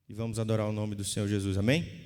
e vamos adorar o nome do Senhor Jesus, amém?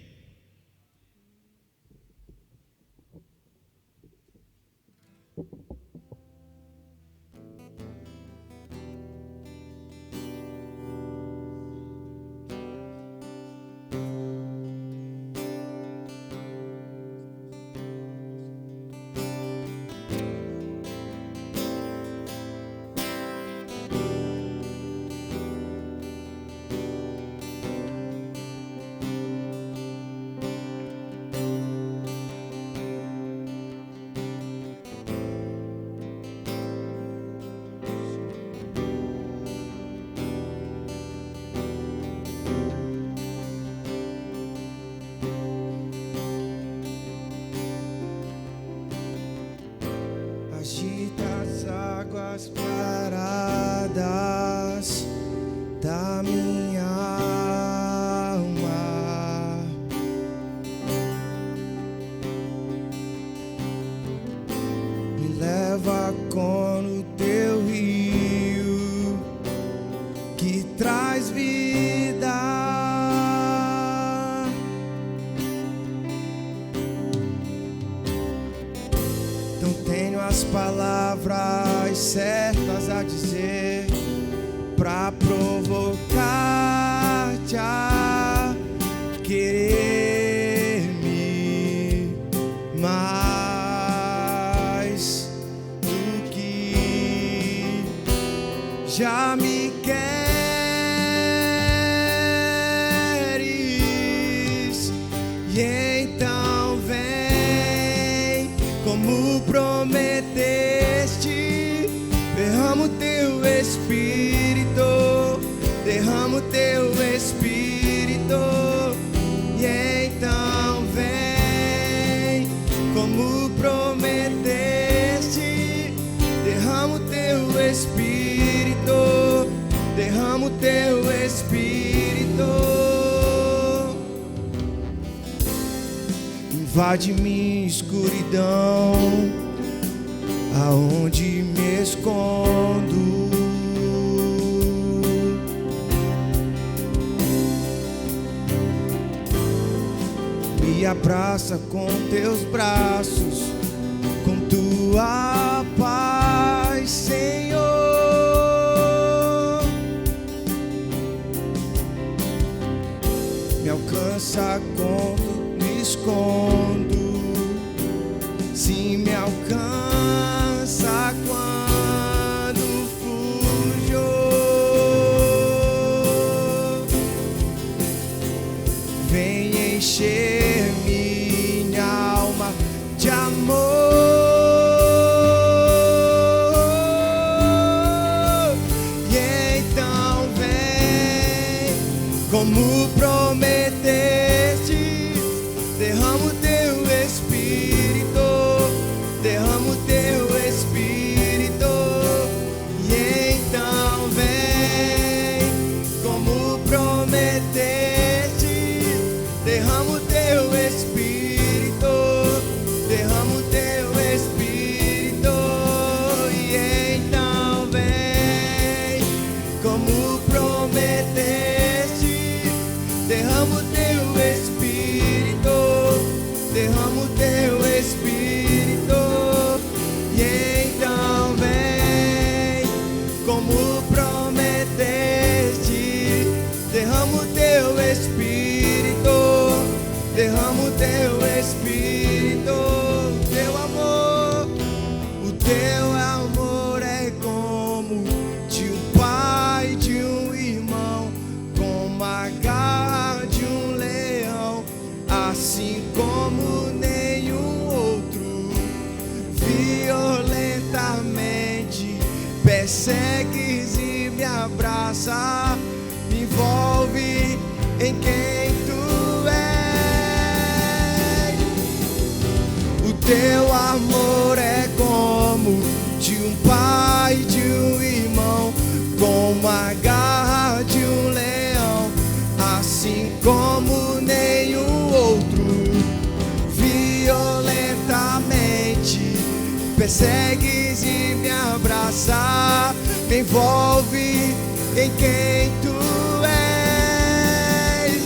Agita as águas paradas da minha alma, me leva com o teu rio que traz vida. Não tenho as palavras certas a dizer pra provocar-te a querer-me mais do que já me queres. E então vem como prometeste, derrama o teu Espírito, derrama o teu Espírito. E então vem como prometeste, derrama o teu Espírito, derrama o teu Espírito. Invade minha escuridão, aonde me escondo. Me abraça com teus braços, com tua paz, Senhor. Me alcança quando me escondo, se me alcança quando fujo. Vem encher minha alma de amor, e então vem como prometeste, derrama o teu Espírito, derrama o teu Espírito. E então vem como prometeste, derrama o teu Espírito, derrama o teu Espírito. E então vem como prometeste, derrama o teu Espírito, derrama o teu Espírito. E então vem como prometeste, derrama o teu Espírito, derrama o teu Espírito. Teu amor, o teu amor é como de um pai, de um irmão, como a garra de um leão, assim como nenhum outro. Violentamente persegues e me abraça, me envolve em quem tu és. O teu amor é como de um pai, de um irmão, como a garra de um leão, assim como nenhum outro. Violentamente persegues e me abraça, me envolve em quem tu és.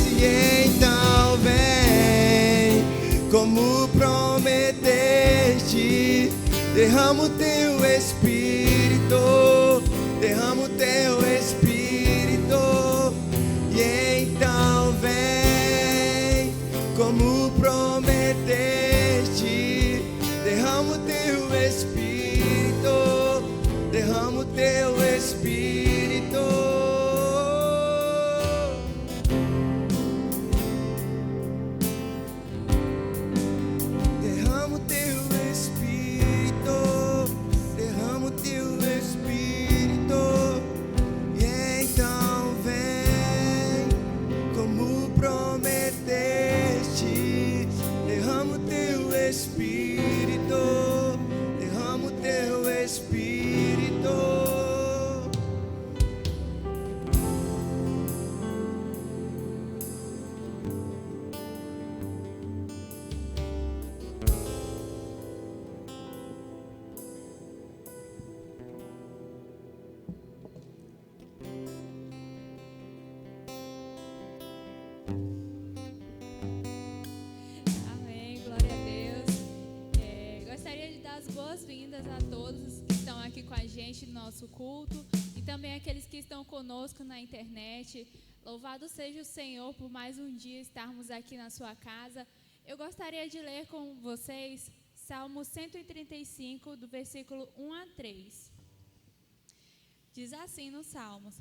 derrama o teu Espírito, derrama o teu Espírito, e então vem como prometeste, derrama o teu Espírito, derrama o teu Espírito. Derrama o teu Espírito, derrama o teu Espírito, e então vem como prometeste, derrama o teu Espírito, derrama o teu Espírito. Amém, glória a Deus. Gostaria de dar as boas-vindas a todos que estão aqui com a gente no nosso culto e também aqueles que estão conosco na internet. Louvado seja o Senhor por mais um dia estarmos aqui na sua casa. Eu gostaria de ler com vocês Salmo 135, do versículo 1 a 3. Diz assim nos Salmos: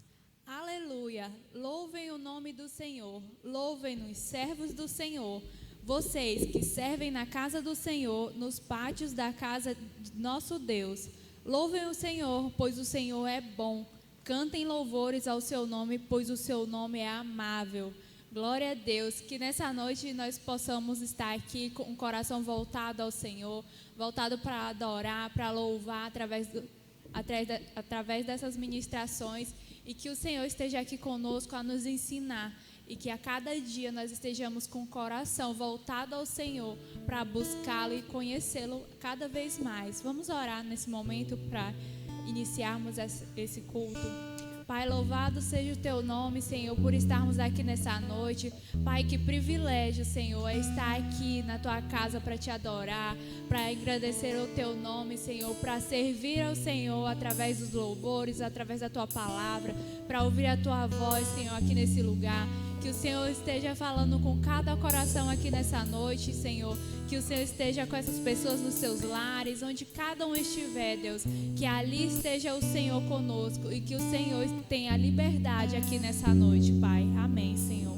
Aleluia, louvem o nome do Senhor, louvem os servos do Senhor, vocês que servem na casa do Senhor, nos pátios da casa de nosso Deus. Louvem o Senhor, pois o Senhor é bom. Cantem louvores ao seu nome, pois o seu nome é amável. Glória a Deus, que nessa noite nós possamos estar aqui com o coração voltado ao Senhor, voltado para adorar, para louvar através dessas ministrações, e que o Senhor esteja aqui conosco a nos ensinar, e que a cada dia nós estejamos com o coração voltado ao Senhor para buscá-lo e conhecê-lo cada vez mais. Vamos orar nesse momento para iniciarmos esse culto. Pai, louvado seja o teu nome, Senhor, por estarmos aqui nessa noite. Pai, que privilégio, Senhor, é estar aqui na tua casa para te adorar, para agradecer o teu nome, Senhor, para servir ao Senhor através dos louvores, através da tua palavra, para ouvir a tua voz, Senhor, aqui nesse lugar. Que o Senhor esteja falando com cada coração aqui nessa noite, Senhor. Que o Senhor esteja com essas pessoas nos seus lares, onde cada um estiver, Deus. Que ali esteja o Senhor conosco e que o Senhor tenha liberdade aqui nessa noite, Pai. Amém, Senhor.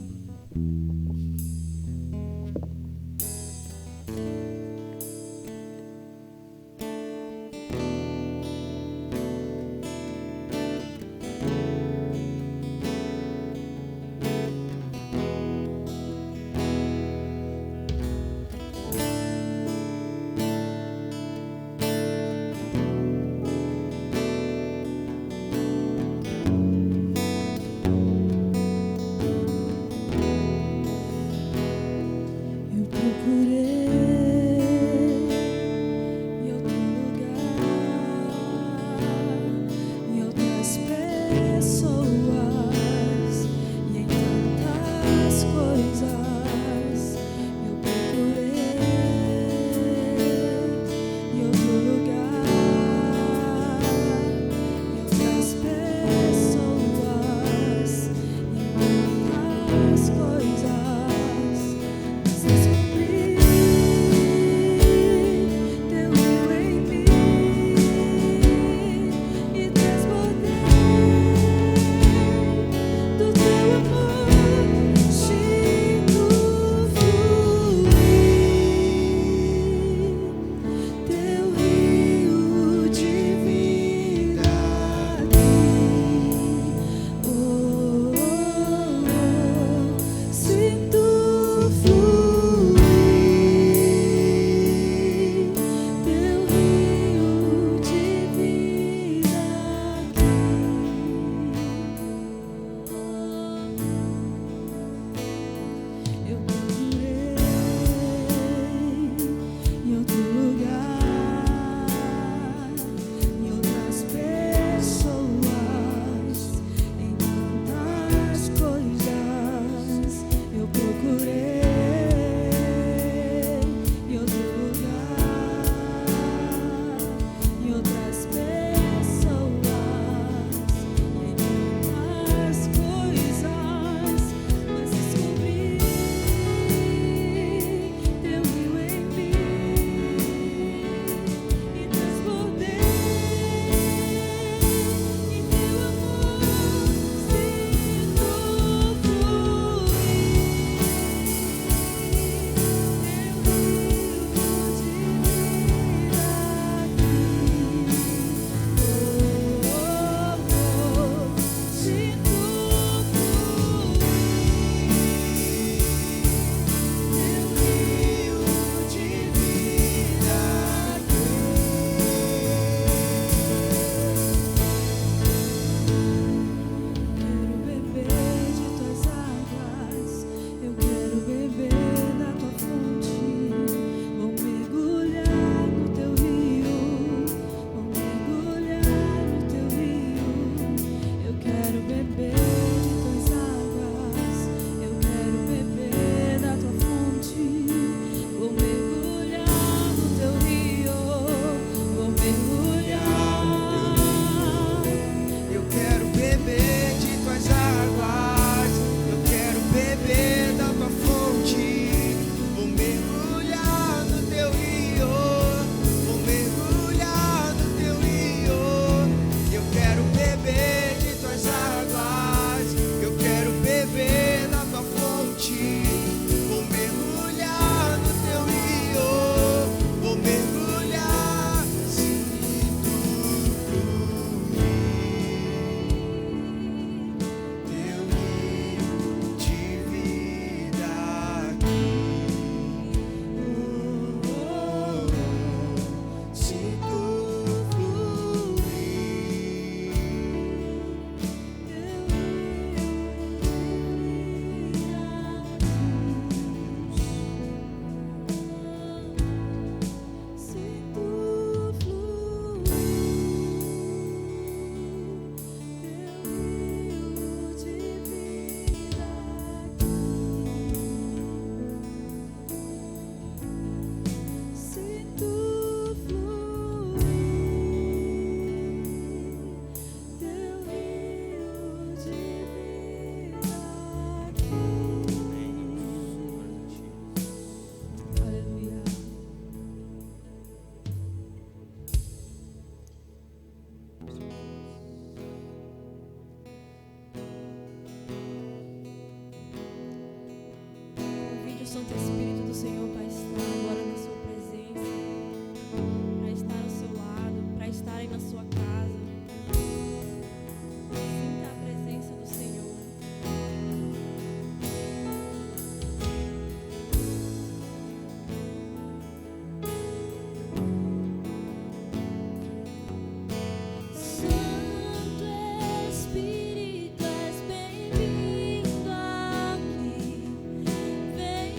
Do teu amor, Santo Espírito do Senhor para estar agora na sua presença, para estar ao seu lado, para estar aí na sua casa. Sinta a presença do Senhor. Santo Espírito, és bem-vindo aqui. Vem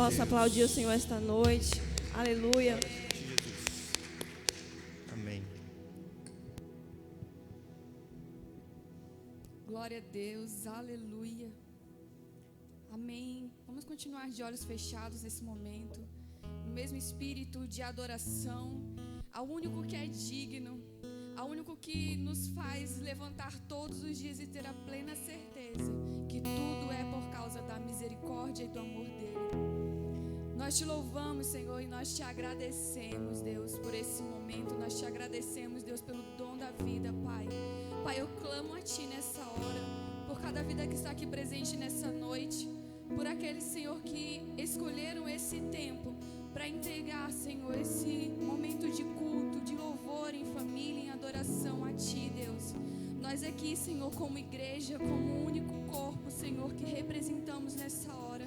possa aplaudir o Senhor esta noite. Aleluia. Amém. Glória a Deus, aleluia. Amém. Vamos continuar de olhos fechados nesse momento, no mesmo espírito de adoração ao único que é digno, ao único que nos faz levantar todos os dias e ter a plena certeza que tudo é por causa da misericórdia e do amor dele. Nós te louvamos, Senhor, e nós te agradecemos, Deus, por esse momento. Nós te agradecemos, Deus, pelo dom da vida, Pai. Pai, eu clamo a Ti nessa hora, por cada vida que está aqui presente nessa noite, por aqueles, Senhor, que escolheram esse tempo para entregar, Senhor, esse momento de culto, de louvor em família, em adoração a Ti, Deus. Nós aqui, Senhor, como igreja, como único corpo, Senhor, que representamos nessa hora,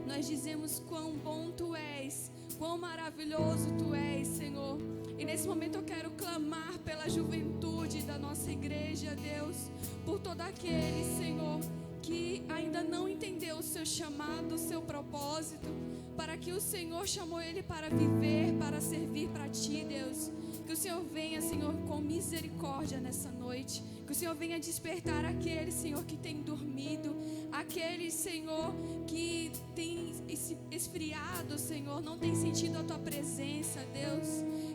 nós dizemos quão bom Tu és, quão maravilhoso Tu és, Senhor. E nesse momento eu quero clamar pela juventude da nossa igreja, Deus, por todo aquele, Senhor, que ainda não entendeu o seu chamado, o seu propósito, para que o Senhor chamou ele para viver, para servir para Ti, Deus. Que o Senhor venha, Senhor, com misericórdia nessa noite. Que o Senhor venha despertar aquele, Senhor, que tem dormido, aquele, Senhor, que tem esfriado, Senhor, não tem sentido a Tua presença, Deus.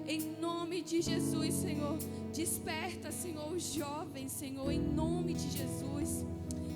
Em nome de Jesus, Senhor, desperta, Senhor, os jovens, Senhor, em nome de Jesus.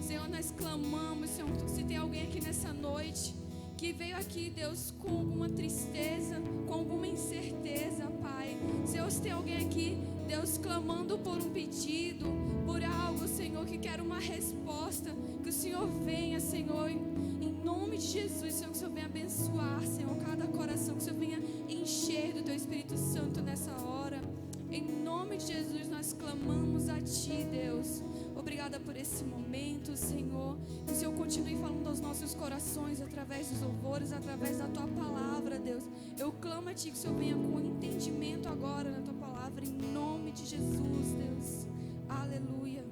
Senhor, nós clamamos, Senhor, se tem alguém aqui nessa noite que veio aqui, Deus, com alguma tristeza, com alguma incerteza, Pai. Senhor, se tem alguém aqui, Deus, clamando por um pedido, por algo, Senhor, que quer uma resposta, que o Senhor venha, Senhor, em nome de Jesus, Senhor, que o Senhor venha abençoar, Senhor, cada coração, que o Senhor venha encher do Teu Espírito Santo nessa hora. Em nome de Jesus, nós clamamos a Ti, Deus. Obrigada por esse momento, Senhor. Que o Senhor continue falando aos nossos corações através dos louvores, através da Tua palavra, Deus. Eu clamo a Ti que o Senhor venha com entendimento agora na Tua palavra, em nome de Jesus, Deus. Aleluia.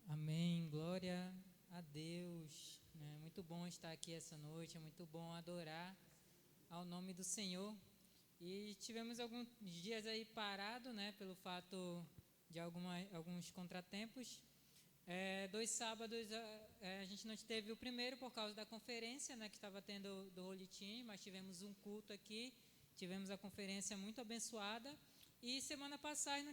Amém, glória a Deus, né? Muito bom estar aqui essa noite, é muito bom adorar ao nome do Senhor. E tivemos alguns dias aí parado, né, pelo fato de alguns contratempos. 2 sábados a gente não teve o primeiro por causa da conferência, né, que estava tendo do Holy Team, mas tivemos um culto aqui, tivemos a conferência muito abençoada. E semana passada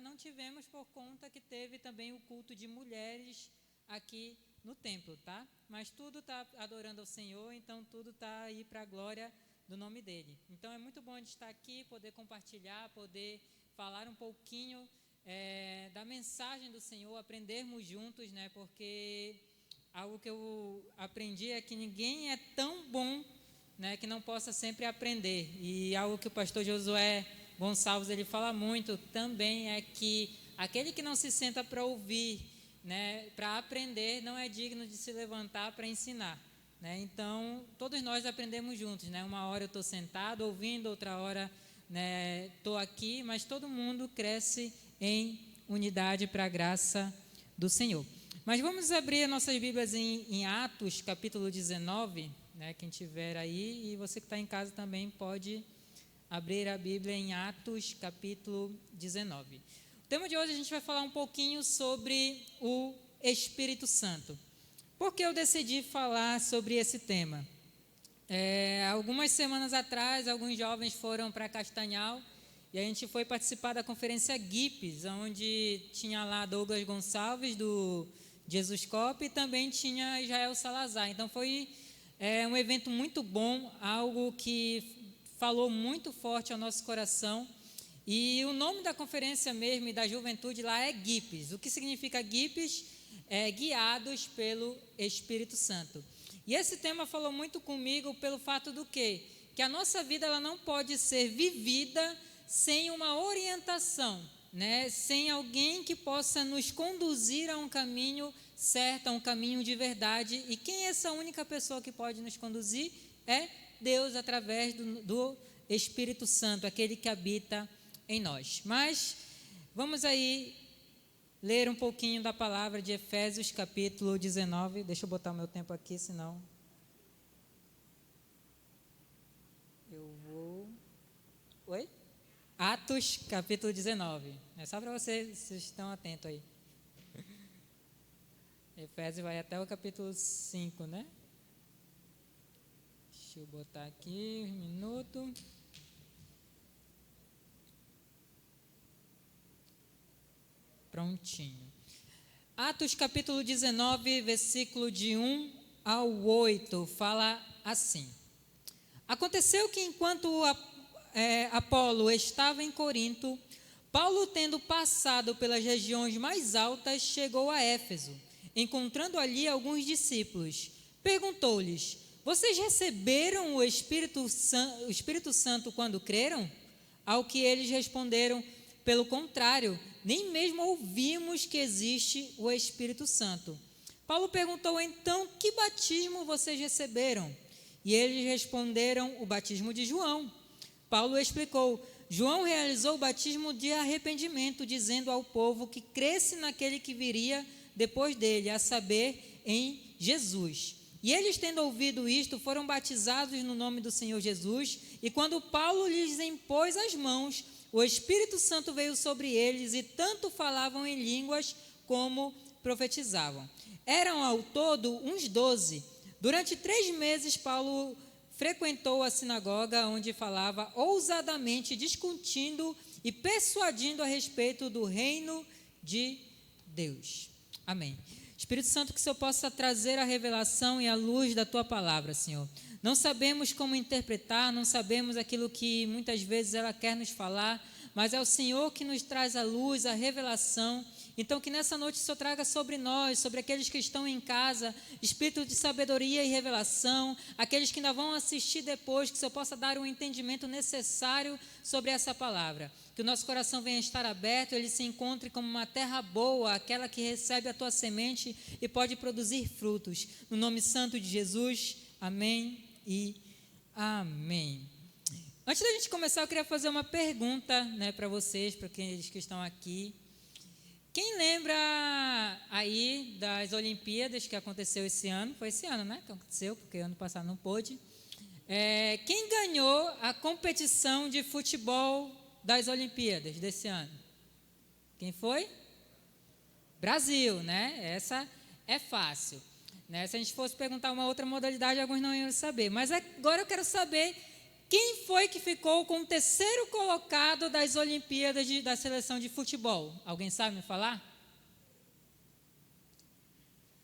não tivemos por conta que teve também o culto de mulheres aqui no templo, tá? Mas tudo está adorando ao Senhor, então tudo está aí para a glória do nome dEle. Então é muito bom de estar aqui, poder compartilhar, poder falar um pouquinho da mensagem do Senhor, aprendermos juntos, né? Porque algo que eu aprendi é que ninguém é tão bom, né, que não possa sempre aprender. E algo que o pastor Josué Gonçalves ele fala muito também é que aquele que não se senta para ouvir, né, para aprender, não é digno de se levantar para ensinar, né? Então todos nós aprendemos juntos, né? Uma hora eu estou sentado ouvindo, outra hora, né, estou aqui, mas todo mundo cresce em unidade para a graça do Senhor. Mas vamos abrir nossas Bíblias em Atos capítulo 19, né? Quem tiver aí, e você que está em casa também pode abrir a Bíblia em Atos, capítulo 19. O tema de hoje a gente vai falar um pouquinho sobre o Espírito Santo. Por que eu decidi falar sobre esse tema? Algumas semanas atrás, alguns jovens foram para Castanhal e a gente foi participar da conferência GIPS, onde tinha lá Douglas Gonçalves, do Jesus Cop, e também tinha Israel Salazar. Então foi um evento muito bom, algo que falou muito forte ao nosso coração. E o nome da conferência mesmo e da juventude lá é GIPS. O que significa GIPS? guiados pelo Espírito Santo. E esse tema falou muito comigo pelo fato do quê? Que a nossa vida ela não pode ser vivida sem uma orientação, né? Sem alguém que possa nos conduzir a um caminho certo, a um caminho de verdade. E quem é essa única pessoa que pode nos conduzir? É Deus, através do Espírito Santo, aquele que habita em nós. Mas vamos aí ler um pouquinho da palavra de Efésios, capítulo 19. Deixa eu botar o meu tempo aqui, senão eu vou... Oi? Atos, capítulo 19. É só para vocês estão atentos aí. Efésios vai até o capítulo 5, né? Deixa eu botar aqui um minuto. Prontinho. Atos capítulo 19, versículo de 1 ao 8, fala assim: Aconteceu que enquanto Apolo estava em Corinto, Paulo, tendo passado pelas regiões mais altas, chegou a Éfeso. Encontrando ali alguns discípulos, perguntou-lhes: Vocês receberam o Espírito Santo quando creram? Ao que eles responderam: Pelo contrário, nem mesmo ouvimos que existe o Espírito Santo. Paulo perguntou então: Que batismo vocês receberam? E eles responderam: O batismo de João. Paulo explicou: João realizou o batismo de arrependimento, dizendo ao povo que cresce naquele que viria depois dele, a saber, em Jesus. E eles, tendo ouvido isto, foram batizados no nome do Senhor Jesus, e quando Paulo lhes impôs as mãos, o Espírito Santo veio sobre eles, e tanto falavam em línguas como profetizavam. Eram ao todo uns 12. Durante 3 meses, Paulo frequentou a sinagoga, onde falava ousadamente, discutindo e persuadindo a respeito do reino de Deus. Amém. Espírito Santo, que o Senhor possa trazer a revelação e a luz da Tua palavra, Senhor. Não sabemos como interpretar, não sabemos aquilo que muitas vezes ela quer nos falar, mas é o Senhor que nos traz a luz, a revelação. Então, que nessa noite o Senhor traga sobre nós, sobre aqueles que estão em casa, espírito de sabedoria e revelação, aqueles que ainda vão assistir depois, que o Senhor possa dar o entendimento necessário sobre essa palavra. Que o nosso coração venha estar aberto, ele se encontre como uma terra boa, aquela que recebe a tua semente e pode produzir frutos. No nome santo de Jesus, amém e amém. Antes da gente começar, eu queria fazer uma pergunta, né, para vocês, para aqueles que estão aqui. Quem lembra aí das Olimpíadas que aconteceu esse ano? Foi esse ano, né, que aconteceu, porque ano passado não pôde. Quem ganhou a competição de futebol das Olimpíadas desse ano? Quem foi? Brasil, né? Essa é fácil, né? Se a gente fosse perguntar uma outra modalidade, alguns não iam saber. Mas agora eu quero saber quem foi que ficou com o 3º colocado das Olimpíadas da seleção de futebol. Alguém sabe me falar?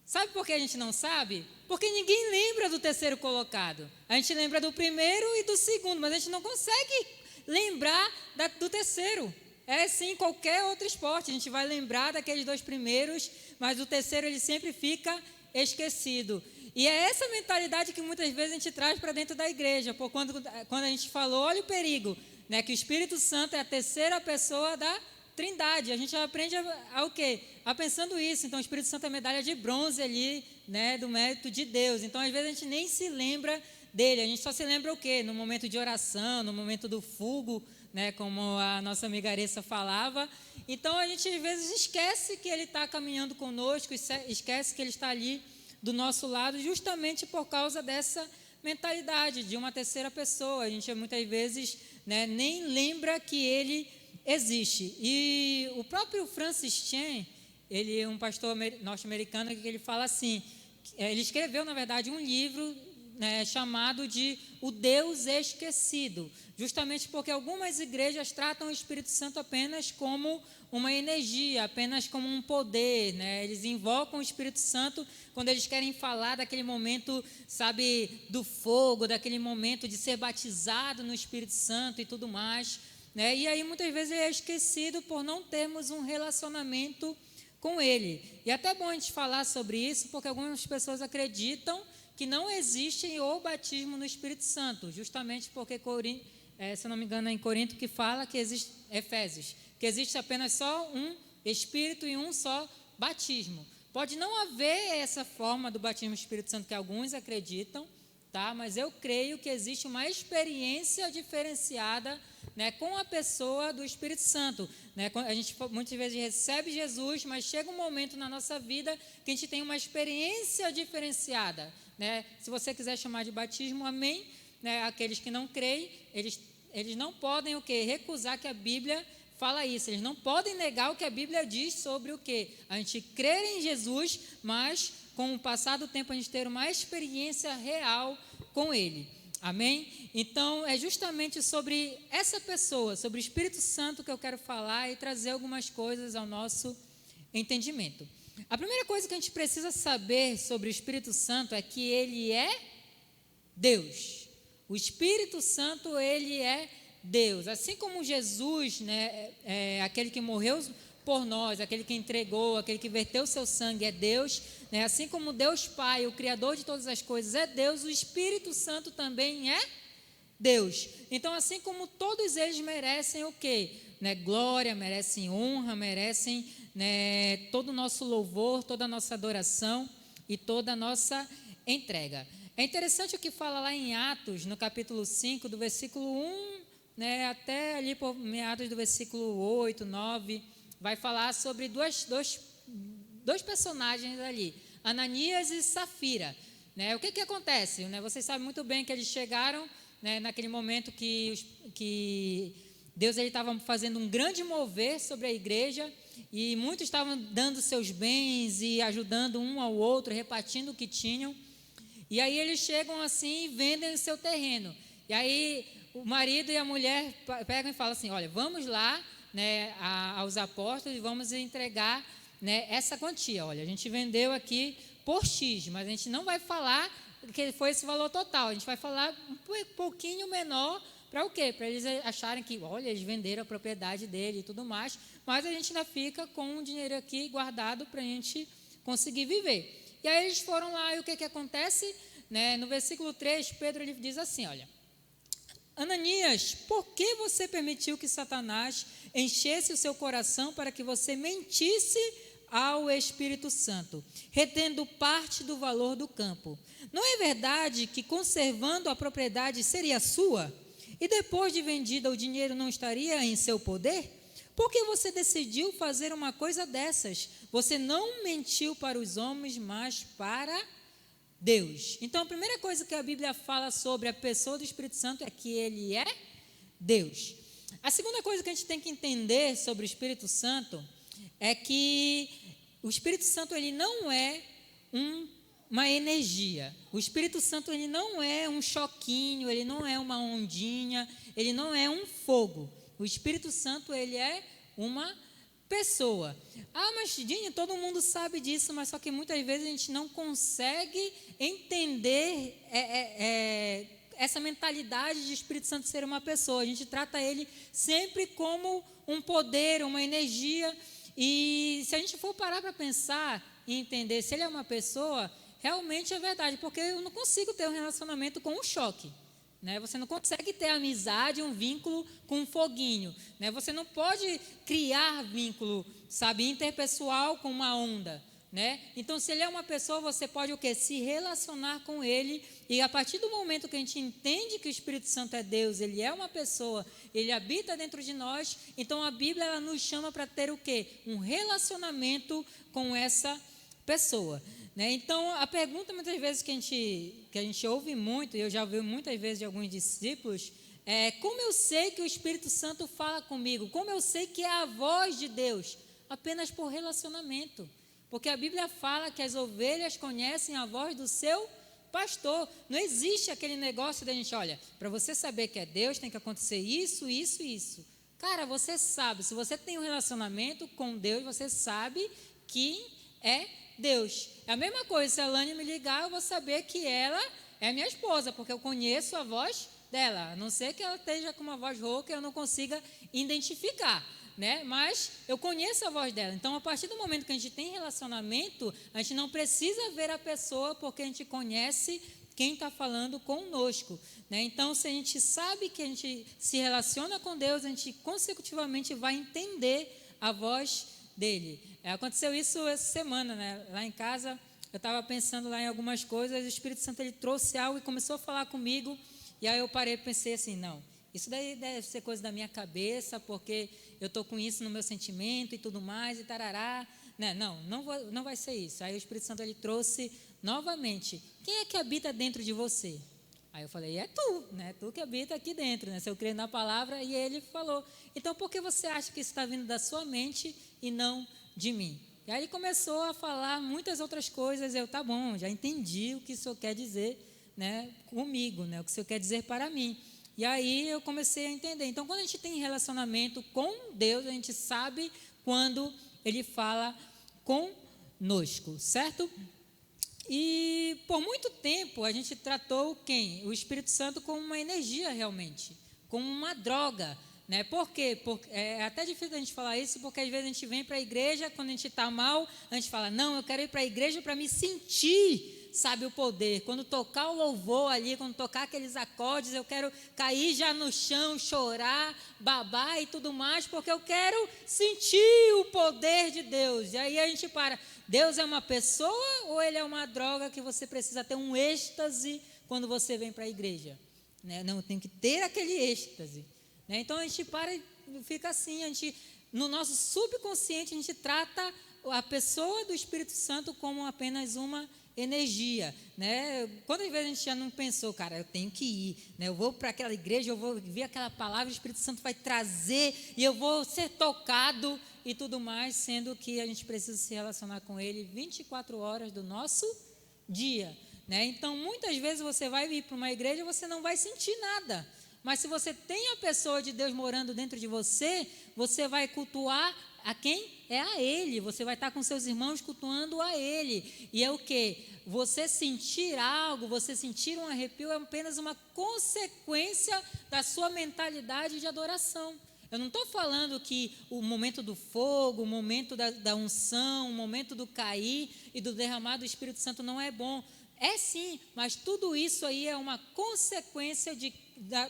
Sabe por que a gente não sabe? Porque ninguém lembra do 3º colocado. A gente lembra do 1º e do 2º, mas a gente não consegue lembrar do 3º. É sim qualquer outro esporte, a gente vai lembrar daqueles 2 primeiros, mas o 3º ele sempre fica esquecido. E é essa mentalidade que muitas vezes a gente traz para dentro da igreja, por quando a gente falou, olha o perigo, né, que o Espírito Santo é a 3ª pessoa da Trindade. A gente aprende o quê? A pensando isso. Então o Espírito Santo é medalha de bronze ali, né, do mérito de Deus. Então às vezes a gente nem se lembra dele, a gente só se lembra o quê? No momento de oração, no momento do fogo, né, como a nossa amiga Aressa falava. Então a gente às vezes esquece que ele está caminhando conosco, esquece que ele está ali do nosso lado, justamente por causa dessa mentalidade de uma 3ª pessoa. A gente muitas vezes, né, nem lembra que ele existe. E o próprio Francis Chan, ele é um pastor norte-americano, que ele fala assim, ele escreveu, na verdade, um livro, né, chamado de O Deus Esquecido, justamente porque algumas igrejas tratam o Espírito Santo apenas como uma energia, apenas como um poder, né? Eles invocam o Espírito Santo quando eles querem falar daquele momento, sabe, do fogo, daquele momento de ser batizado no Espírito Santo e tudo mais, né? E aí muitas vezes é esquecido por não termos um relacionamento com Ele. E é até bom a gente falar sobre isso, porque algumas pessoas acreditam que não existe o batismo no Espírito Santo, justamente porque, se eu não me engano, é em Corinto que fala que existe, Efésios, que existe apenas só um Espírito e um só batismo. Pode não haver essa forma do batismo do Espírito Santo que alguns acreditam, tá? Mas eu creio que existe uma experiência diferenciada, né, com a pessoa do Espírito Santo, né? A gente muitas vezes recebe Jesus, mas chega um momento na nossa vida que a gente tem uma experiência diferenciada, né? Se você quiser chamar de batismo, amém, né? Aqueles que não creem, eles não podem o quê? Recusar que a Bíblia fala isso. Eles não podem negar o que a Bíblia diz sobre o quê? A gente crer em Jesus, mas com o passar do tempo a gente ter uma experiência real com Ele. Amém? Então, é justamente sobre essa pessoa, sobre o Espírito Santo que eu quero falar e trazer algumas coisas ao nosso entendimento. A primeira coisa que a gente precisa saber sobre o Espírito Santo é que ele é Deus. O Espírito Santo, ele é Deus. Assim como Jesus, né, é aquele que morreu por nós, aquele que entregou, aquele que verteu o seu sangue é Deus, né? Assim como Deus Pai, o Criador de todas as coisas é Deus, o Espírito Santo também é Deus. Então, assim como todos eles merecem o quê? Né? Glória, merecem honra, merecem, né, todo o nosso louvor, toda a nossa adoração e toda a nossa entrega. É interessante o que fala lá em Atos, no capítulo 5, do versículo 1, né, até ali por meados do versículo 8, 9, vai falar sobre dois personagens ali, Ananias e Safira. Né? O que acontece? Né? Vocês sabem muito bem que eles chegaram, né, naquele momento que Deus estava fazendo um grande mover sobre a igreja e muitos estavam dando seus bens e ajudando um ao outro, repartindo o que tinham. E aí eles chegam assim e vendem o seu terreno. E aí o marido e a mulher pegam e falam assim, olha, vamos lá, né, aos apóstolos e vamos entregar, né, essa quantia. Olha, a gente vendeu aqui por X, mas a gente não vai falar que foi esse valor total. A gente vai falar um pouquinho menor para o quê? Para eles acharem que, olha, eles venderam a propriedade dele e tudo mais, mas a gente ainda fica com o dinheiro aqui guardado para a gente conseguir viver. E aí eles foram lá e o que acontece? Né, no versículo 3, Pedro ele diz assim, olha, Ananias, por que você permitiu que Satanás enchesse o seu coração para que você mentisse ao Espírito Santo, retendo parte do valor do campo? Não é verdade que conservando a propriedade seria sua? E depois de vendida o dinheiro não estaria em seu poder? Por que você decidiu fazer uma coisa dessas? Você não mentiu para os homens, mas para Deus. Então, a primeira coisa que a Bíblia fala sobre a pessoa do Espírito Santo é que ele é Deus. A segunda coisa que a gente tem que entender sobre o Espírito Santo é que o Espírito Santo ele não é uma energia. O Espírito Santo ele não é um choquinho, ele não é uma ondinha, ele não é um fogo. O Espírito Santo ele é uma pessoa. Ah, mas Dinho, todo mundo sabe disso, mas só que muitas vezes a gente não consegue entender essa mentalidade de Espírito Santo ser uma pessoa. A gente trata ele sempre como um poder, uma energia. E se a gente for parar para pensar e entender se ele é uma pessoa, realmente é verdade, porque eu não consigo ter um relacionamento com um choque. Né? Você não consegue ter amizade, um vínculo com um foguinho. Né? Você não pode criar vínculo, sabe, interpessoal com uma onda. Né? Então, se ele é uma pessoa, você pode o quê? Se relacionar com ele. E a partir do momento que a gente entende que o Espírito Santo é Deus, ele é uma pessoa, ele habita dentro de nós, então a Bíblia ela nos chama para ter o quê? Um relacionamento com essa pessoa. Né? Então, a pergunta muitas vezes que a gente ouve muito, e eu já ouvi muitas vezes de alguns discípulos, é como eu sei que o Espírito Santo fala comigo? Como eu sei que é a voz de Deus? Apenas por relacionamento. Porque a Bíblia fala que as ovelhas conhecem a voz do seu pastor. Não existe aquele negócio da gente, olha, para você saber que é Deus, tem que acontecer isso, isso e isso. Cara, você sabe, se você tem um relacionamento com Deus, você sabe que é Deus. É a mesma coisa, se a Lani me ligar, eu vou saber que ela é minha esposa, porque eu conheço a voz dela, a não ser que ela esteja com uma voz rouca e eu não consiga identificar. né? Mas eu conheço a voz dela. Então, a partir do momento que a gente tem relacionamento, a gente não precisa ver a pessoa, porque a gente conhece quem está falando conosco, né? Então, se a gente sabe que a gente se relaciona com Deus, a gente consecutivamente vai entender a voz dele. Aconteceu isso essa semana, né? Lá em casa, eu estava pensando lá em algumas coisas, o Espírito Santo ele trouxe algo e começou a falar comigo, e aí eu parei e pensei assim, não, isso daí deve ser coisa da minha cabeça, porque eu estou com isso no meu sentimento e tudo mais, e tarará, né? Não vai ser isso. Aí o Espírito Santo ele trouxe novamente, quem é que habita dentro de você? Aí eu falei, é tu, né? Tu que habita aqui dentro, né? Se eu creio na palavra, e ele falou, então por que você acha que isso está vindo da sua mente e não de mim? E aí ele começou a falar muitas outras coisas, eu, tá bom, já entendi o que o Senhor quer dizer, né, comigo, né, o que o Senhor quer dizer para mim. E aí eu comecei a entender. Então, quando a gente tem relacionamento com Deus, a gente sabe quando Ele fala conosco, certo? E por muito tempo a gente tratou quem? O Espírito Santo como uma energia realmente, como uma droga, né? Por quê? É até difícil a gente falar isso, porque às vezes a gente vem para a igreja, quando a gente está mal, a gente fala, não, eu quero ir para a igreja para me sentir, sabe, o poder. Quando tocar o louvor ali, quando tocar aqueles acordes, eu quero cair já no chão, chorar, babar e tudo mais, porque eu quero sentir o poder de Deus. E aí a gente para, Deus é uma pessoa ou Ele é uma droga que você precisa ter um êxtase quando você vem para a igreja? Né? Não, tem que ter aquele êxtase. Né? Então a gente para e fica assim, no nosso subconsciente a gente trata a pessoa do Espírito Santo como apenas uma energia, né? Quantas vezes a gente já não pensou, cara, eu tenho que ir, né? Eu vou para aquela igreja, eu vou ver aquela palavra, o Espírito Santo vai trazer e eu vou ser tocado e tudo mais, sendo que a gente precisa se relacionar com Ele 24 horas do nosso dia, né? Então, muitas vezes você vai vir para uma igreja e você não vai sentir nada, mas se você tem a pessoa de Deus morando dentro de você, você vai cultuar a quem? É a Ele. Você vai estar com seus irmãos cultuando a Ele. E é o quê? Você sentir algo, você sentir um arrepio é apenas uma consequência da sua mentalidade de adoração. Eu não estou falando que o momento do fogo, o momento da unção, o momento do cair e do derramar do Espírito Santo não é bom. É sim, mas tudo isso aí é uma consequência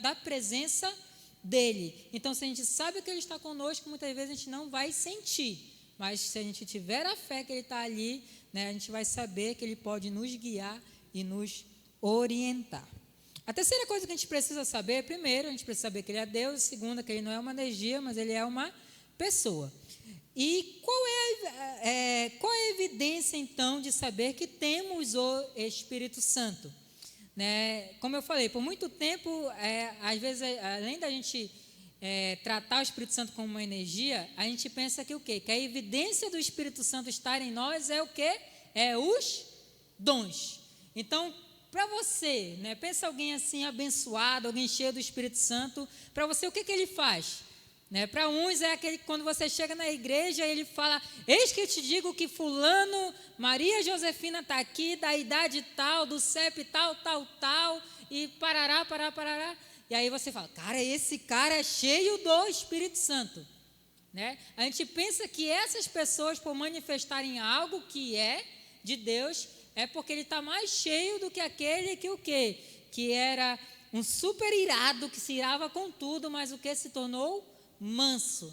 da presença dele. Então, se a gente sabe que ele está conosco, muitas vezes a gente não vai sentir, mas se a gente tiver a fé que ele está ali, né, a gente vai saber que ele pode nos guiar e nos orientar. A terceira coisa que a gente precisa saber, primeiro, a gente precisa saber que ele é Deus, segunda, que ele não é uma energia, mas ele é uma pessoa. E qual é a evidência, então, de saber que temos o Espírito Santo? Né? Como eu falei, por muito tempo, às vezes, além da gente tratar o Espírito Santo como uma energia, a gente pensa que o quê? Que a evidência do Espírito Santo estar em nós é o quê? É os dons. Então, para você, né, pensa alguém assim abençoado, alguém cheio do Espírito Santo, para você o que ele faz? Né, para uns é aquele que quando você chega na igreja, ele fala, eis que eu te digo que fulano, Maria Josefina está aqui, da idade tal, do CEP tal, e parará. E aí você fala, cara, esse cara é cheio do Espírito Santo. Né? A gente pensa que essas pessoas, por manifestarem algo que é de Deus, é porque ele está mais cheio do que aquele que o quê? Que era um super irado, que se irava com tudo, mas o que se tornou manso.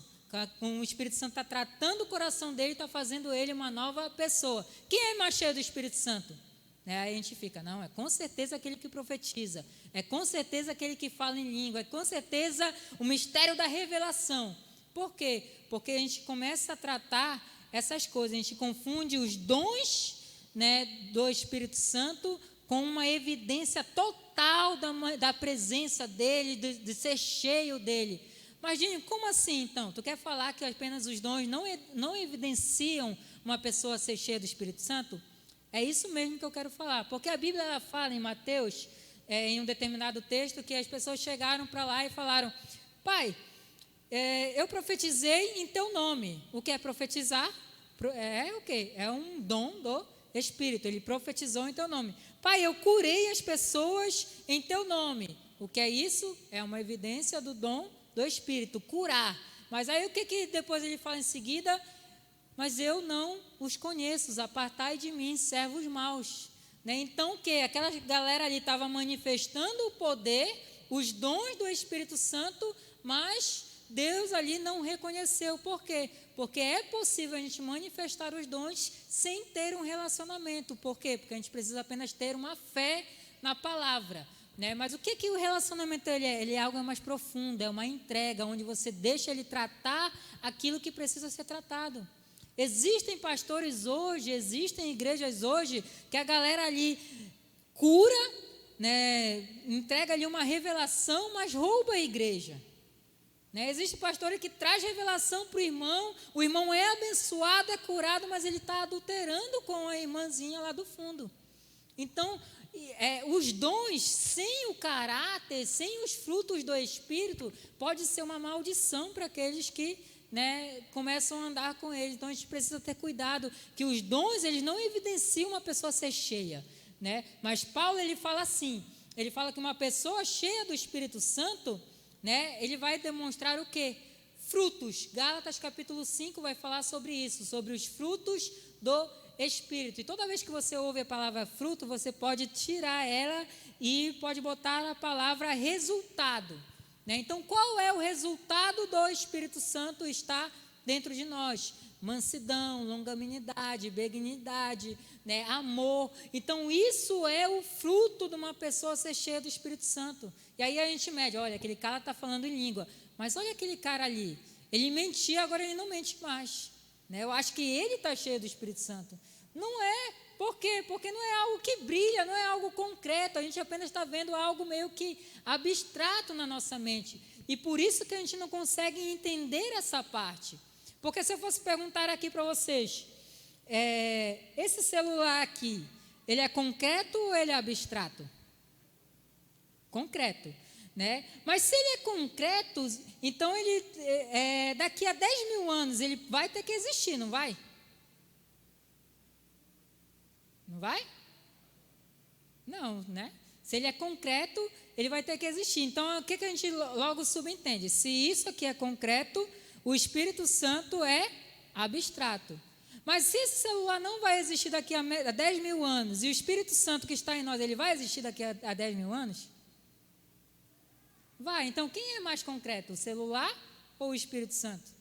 Com o Espírito Santo está tratando o coração dele, está fazendo ele uma nova pessoa. Quem é mais cheio do Espírito Santo? Aí a gente fica, não, é com certeza aquele que profetiza, é com certeza aquele que fala em língua, é com certeza o mistério da revelação. Por quê? Porque a gente começa a tratar essas coisas, a gente confunde os dons, né, do Espírito Santo com uma evidência total da presença dele, de ser cheio dele. Mas, Dinho, como assim, então? Tu quer falar que apenas os dons não evidenciam uma pessoa ser cheia do Espírito Santo? É isso mesmo que eu quero falar. Porque a Bíblia ela fala em Mateus, em um determinado texto, que as pessoas chegaram para lá e falaram, Pai, eu profetizei em teu nome. O que é profetizar? É o quê? É um dom do Espírito. Ele profetizou em teu nome. Pai, eu curei as pessoas em teu nome. O que é isso? É uma evidência do dom do Espírito, curar. Mas aí o que depois ele fala em seguida? Mas eu não os conheço, apartai de mim, servos maus. Né? Então o que? Aquela galera ali estava manifestando o poder, os dons do Espírito Santo, mas Deus ali não reconheceu. Por quê? Porque é possível a gente manifestar os dons sem ter um relacionamento. Por quê? Porque a gente precisa apenas ter uma fé na palavra. Né? Mas o que o relacionamento ele é? Ele é algo mais profundo, é uma entrega, onde você deixa ele tratar aquilo que precisa ser tratado. Existem pastores hoje, existem igrejas hoje, que a galera ali cura, né? Entrega ali uma revelação, mas rouba a igreja. Né? Existe pastor que traz revelação para o irmão é abençoado, é curado, mas ele está adulterando com a irmãzinha lá do fundo. Então, os dons sem o caráter, sem os frutos do Espírito, pode ser uma maldição para aqueles que, né, começam a andar com ele. Então a gente precisa ter cuidado que os dons eles não evidenciam uma pessoa ser cheia, né? Mas Paulo ele fala assim, ele fala que uma pessoa cheia do Espírito Santo, né, ele vai demonstrar o quê? Frutos. Gálatas capítulo 5 vai falar sobre isso, sobre os frutos do Espírito. E toda vez que você ouve a palavra fruto, você pode tirar ela e pode botar a palavra resultado. Né? Então, qual é o resultado do Espírito Santo está dentro de nós? Mansidão, longanimidade, benignidade, né? Amor. Então, isso é o fruto de uma pessoa ser cheia do Espírito Santo. E aí a gente mede, olha, aquele cara está falando em língua, mas olha aquele cara ali, ele mentia, agora ele não mente mais. Né? Eu acho que ele está cheio do Espírito Santo. Não é. Por quê? Porque não é algo que brilha, não é algo concreto, a gente apenas está vendo algo meio que abstrato na nossa mente. E por isso que a gente não consegue entender essa parte. Porque se eu fosse perguntar aqui para vocês, esse celular aqui, ele é concreto ou ele é abstrato? Concreto. Né? Mas se ele é concreto, então ele, daqui a 10 mil anos, ele vai ter que existir, não vai? Não vai? Não, né? Se ele é concreto, ele vai ter que existir. Então, o que a gente logo subentende? Se isso aqui é concreto, o Espírito Santo é abstrato. Mas se esse celular não vai existir daqui a 10 mil anos, e o Espírito Santo que está em nós, ele vai existir daqui a 10 mil anos? Vai. Então, quem é mais concreto, o celular ou o Espírito Santo?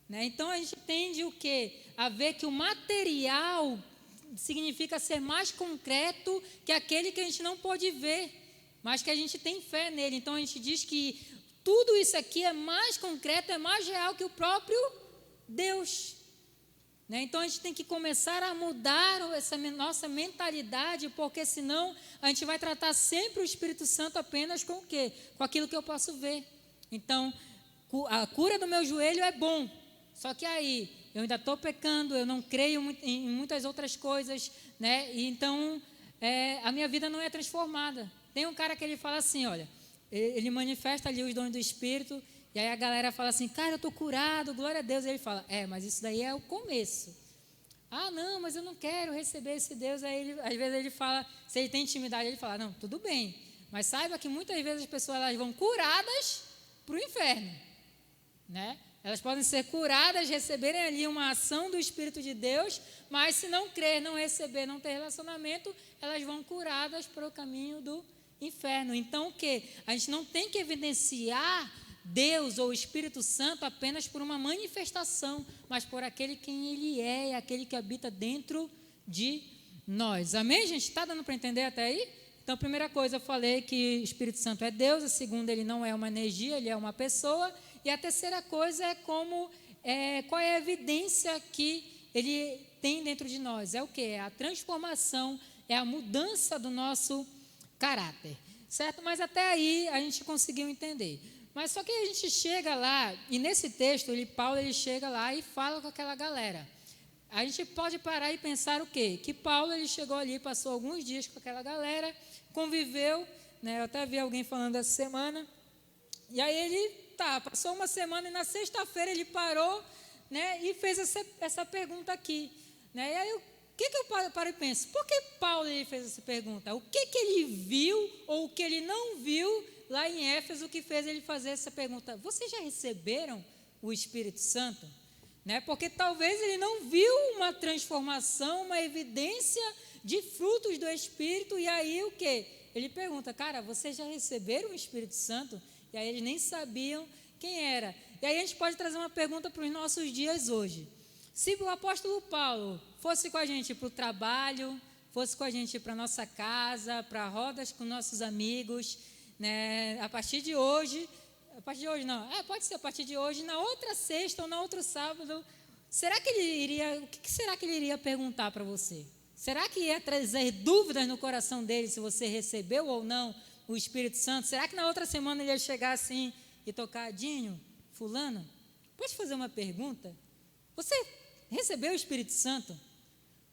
Né? Então, a gente tende o quê? A ver que o material significa ser mais concreto que aquele que a gente não pode ver, mas que a gente tem fé nele. Então, a gente diz que tudo isso aqui é mais concreto, é mais real que o próprio Deus. Né? Então, a gente tem que começar a mudar essa nossa mentalidade, porque senão a gente vai tratar sempre o Espírito Santo apenas com o quê? Com aquilo que eu posso ver. Então, a cura do meu joelho é bom. Só que aí, eu ainda estou pecando, eu não creio em muitas outras coisas, né? E então, a minha vida não é transformada. Tem um cara que ele fala assim, olha, ele manifesta ali os dons do Espírito, e aí a galera fala assim, cara, eu estou curado, glória a Deus. E ele fala, mas isso daí é o começo. Ah, não, mas eu não quero receber esse Deus. Aí, às vezes, ele fala, se ele tem intimidade, ele fala, não, tudo bem. Mas saiba que muitas vezes as pessoas elas vão curadas para o inferno, né? Elas podem ser curadas, receberem ali uma ação do Espírito de Deus, mas se não crer, não receber, não ter relacionamento, elas vão curadas para o caminho do inferno. Então, o quê? A gente não tem que evidenciar Deus ou o Espírito Santo apenas por uma manifestação, mas por aquele quem Ele é aquele que habita dentro de nós. Amém, gente? Está dando para entender até aí? Então, a primeira coisa, eu falei que o Espírito Santo é Deus. A segunda, ele não é uma energia, ele é uma pessoa. E a terceira coisa é qual é a evidência que ele tem dentro de nós. É o quê? É a transformação, é a mudança do nosso caráter. Certo? Mas até aí a gente conseguiu entender. Mas só que a gente chega lá, e nesse texto, Paulo chega lá e fala com aquela galera. A gente pode parar e pensar o quê? Que Paulo ele chegou ali, passou alguns dias com aquela galera, conviveu, né? Eu até vi alguém falando essa semana, e aí ele passou uma semana e na sexta-feira ele parou, né, e fez essa pergunta aqui. Né? E aí o que eu paro e penso? Por que Paulo ele fez essa pergunta? O que ele viu ou o que ele não viu lá em Éfeso que fez ele fazer essa pergunta: vocês já receberam o Espírito Santo? Né? Porque talvez ele não viu uma transformação, uma evidência de frutos do Espírito, e aí o quê? Ele pergunta: cara, vocês já receberam o Espírito Santo? E aí eles nem sabiam quem era. E aí a gente pode trazer uma pergunta para os nossos dias hoje. Se o apóstolo Paulo fosse com a gente para o trabalho, fosse com a gente para a nossa casa, para rodas com nossos amigos, né? A partir de hoje não, pode ser a partir de hoje, na outra sexta ou na outro sábado, será que ele iria, o que será que ele iria perguntar para você? Será que ia trazer dúvidas no coração dele se você recebeu ou não o Espírito Santo? Será que na outra semana ele ia chegar assim e tocar: Dinho, fulano, pode fazer uma pergunta? Você recebeu o Espírito Santo?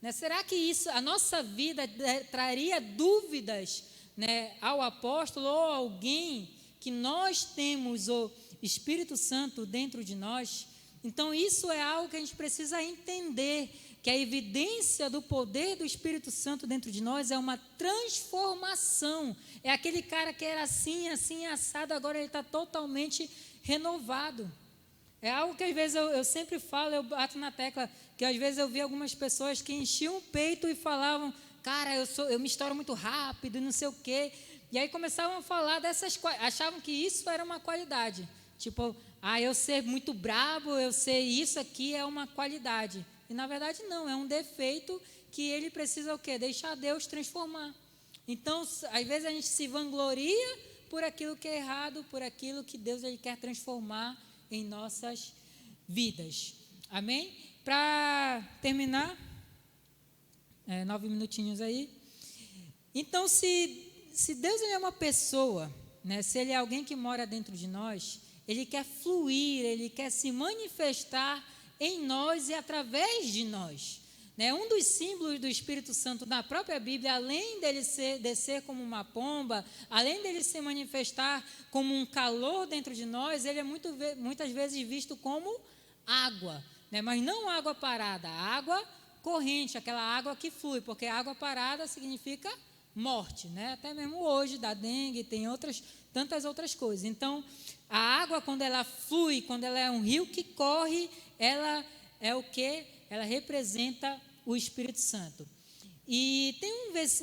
Né? Será que isso, a nossa vida traria dúvidas, né, ao apóstolo ou a alguém que nós temos o Espírito Santo dentro de nós? Então isso é algo que a gente precisa entender, que a evidência do poder do Espírito Santo dentro de nós é uma transformação. É aquele cara que era assim, assim, assado, agora ele está totalmente renovado. É algo que às vezes eu sempre falo, eu bato na tecla, que às vezes eu vi algumas pessoas que enchiam o peito e falavam: cara, eu me estouro muito rápido e não sei o quê. E aí começavam a falar dessas coisas, achavam que isso era uma qualidade. Tipo, eu ser muito brabo, eu ser isso aqui é uma qualidade. E na verdade não, é um defeito que ele precisa o quê? Deixar Deus transformar. Então, às vezes a gente se vangloria por aquilo que é errado, por aquilo que Deus ele quer transformar em nossas vidas. Amém? Para terminar, 9 minutinhos aí. Então, se Deus ele é uma pessoa, né, se ele é alguém que mora dentro de nós, ele quer fluir, ele quer se manifestar em nós e através de nós. Né? Um dos símbolos do Espírito Santo na própria Bíblia, além dele descer como uma pomba, além dele se manifestar como um calor dentro de nós, ele é muitas vezes visto como água, né? Mas não água parada, água corrente, aquela água que flui, porque água parada significa morte, né? Até mesmo hoje, da dengue, tem tantas outras coisas. Então, a água, quando ela flui, quando ela é um rio que corre, ela é o quê? Ela representa o Espírito Santo. E tem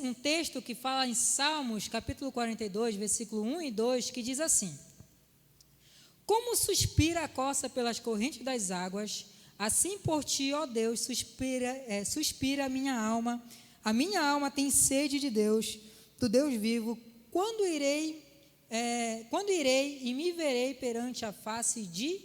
um texto que fala em Salmos, capítulo 42, versículo 1 e 2, que diz assim: como suspira a costa pelas correntes das águas, assim por ti, ó Deus, suspira a minha alma tem sede de Deus, do Deus vivo. Quando irei e me verei perante a face de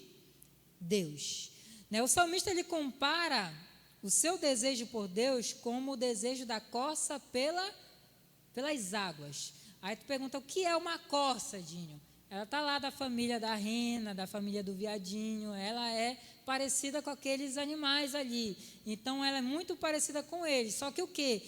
Deus. Né? O salmista ele compara o seu desejo por Deus como o desejo da corça pelas águas. Aí tu pergunta: o que é uma corça, Dinho? Ela está lá da família da rena, da família do viadinho, ela é parecida com aqueles animais ali. Então, ela é muito parecida com eles. Só que o quê?